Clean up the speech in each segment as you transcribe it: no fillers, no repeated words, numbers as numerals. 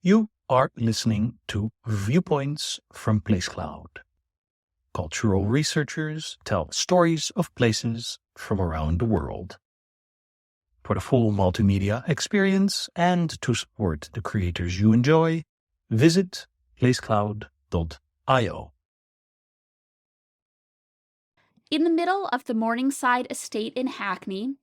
You are listening to Viewpoints from PlaceCloud. Cultural researchers tell stories of places from around the world. For the full multimedia experience and to support the creators you enjoy, visit placecloud.io. In the middle of the Morningside estate in Hackney,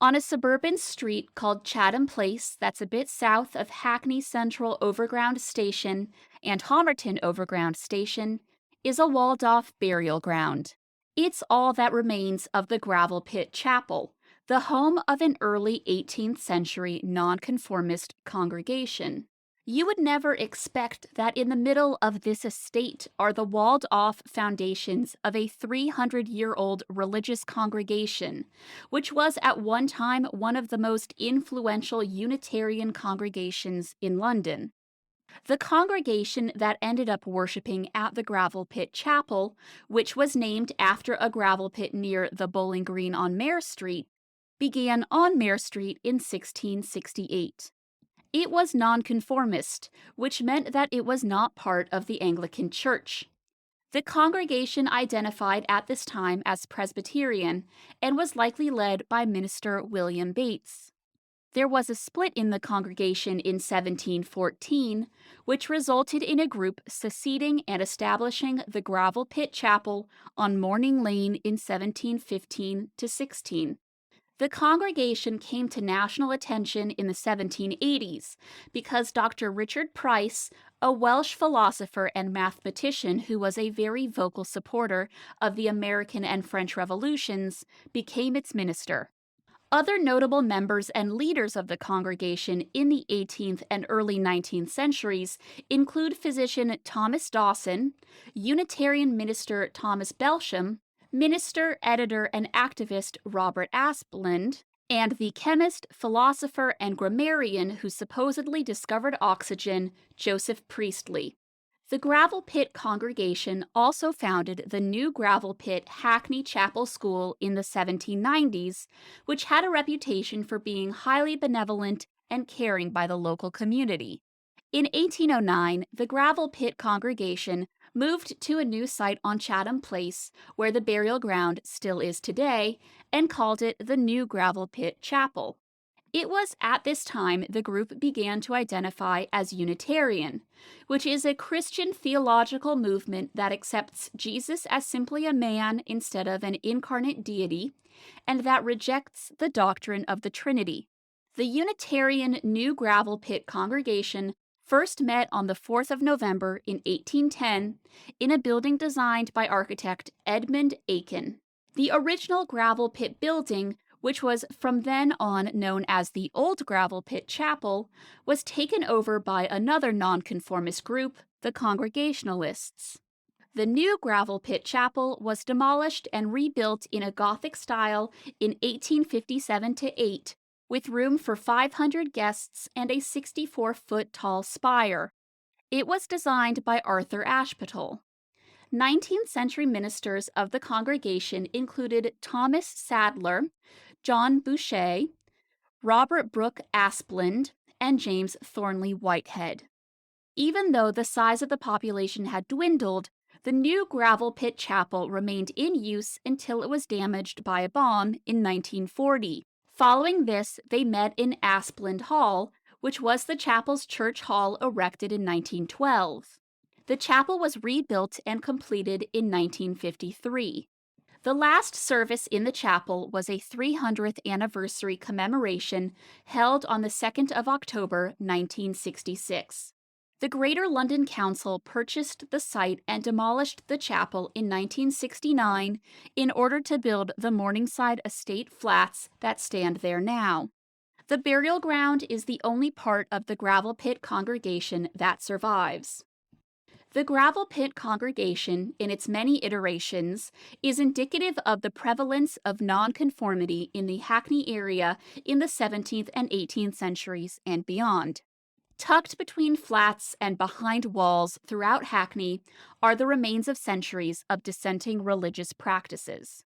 on a suburban street called Chatham Place that's a bit south of Hackney Central Overground Station and Homerton Overground Station, is a walled-off burial ground. It's all that remains of the Gravel Pit Chapel, the home of an early 18th century nonconformist congregation. You would never expect that in the middle of this estate are the walled-off foundations of a 300-year-old religious congregation, which was at one time one of the most influential Unitarian congregations in London. The congregation that ended up worshiping at the Gravel Pit Chapel, which was named after a gravel pit near the Bowling Green on Mare Street, began on Mare Street in 1668. It was nonconformist, which meant that it was not part of the Anglican Church. The congregation identified at this time as Presbyterian and was likely led by minister William Bates. There was a split in the congregation in 1714, which resulted in a group seceding and establishing the Gravel Pit Chapel on Morning Lane in 1715-16. The congregation came to national attention in the 1780s because Dr. Richard Price, a Welsh philosopher and mathematician who was a very vocal supporter of the American and French revolutions, became its minister. Other notable members and leaders of the congregation in the 18th and early 19th centuries include physician Thomas Dawson, Unitarian minister Thomas Belsham, minister, editor, and activist Robert Asplund, and the chemist, philosopher, and grammarian who supposedly discovered oxygen, Joseph Priestley. The Gravel Pit congregation also founded the new Gravel Pit Hackney Chapel School in the 1790s, which had a reputation for being highly benevolent and caring by the local community. In 1809, the Gravel Pit congregation moved to a new site on Chatham Place, where the burial ground still is today, and called it the New Gravel Pit Chapel. It was at this time the group began to identify as Unitarian, which is a Christian theological movement that accepts Jesus as simply a man instead of an incarnate deity, and that rejects the doctrine of the Trinity. The Unitarian New Gravel Pit congregation first met on the 4th of November in 1810 in a building designed by architect Edmund Aiken. The original Gravel Pit building, which was from then on known as the Old Gravel Pit Chapel, was taken over by another nonconformist group, the Congregationalists. The new Gravel Pit Chapel was demolished and rebuilt in a Gothic style in 1857-8, with room for 500 guests and a 64-foot-tall spire. It was designed by Arthur Ashpittle. 19th century ministers of the congregation included Thomas Sadler, John Boucher, Robert Brooke Asplund, and James Thornley Whitehead. Even though the size of the population had dwindled, the new Gravel Pit Chapel remained in use until it was damaged by a bomb in 1940. Following this, they met in Asplund Hall, which was the chapel's church hall erected in 1912. The chapel was rebuilt and completed in 1953. The last service in the chapel was a 300th anniversary commemoration held on the 2nd of October, 1966. The Greater London Council purchased the site and demolished the chapel in 1969 in order to build the Morningside Estate flats that stand there now. The burial ground is the only part of the Gravel Pit congregation that survives. The Gravel Pit congregation, in its many iterations, is indicative of the prevalence of nonconformity in the Hackney area in the 17th and 18th centuries and beyond. Tucked between flats and behind walls throughout Hackney are the remains of centuries of dissenting religious practices.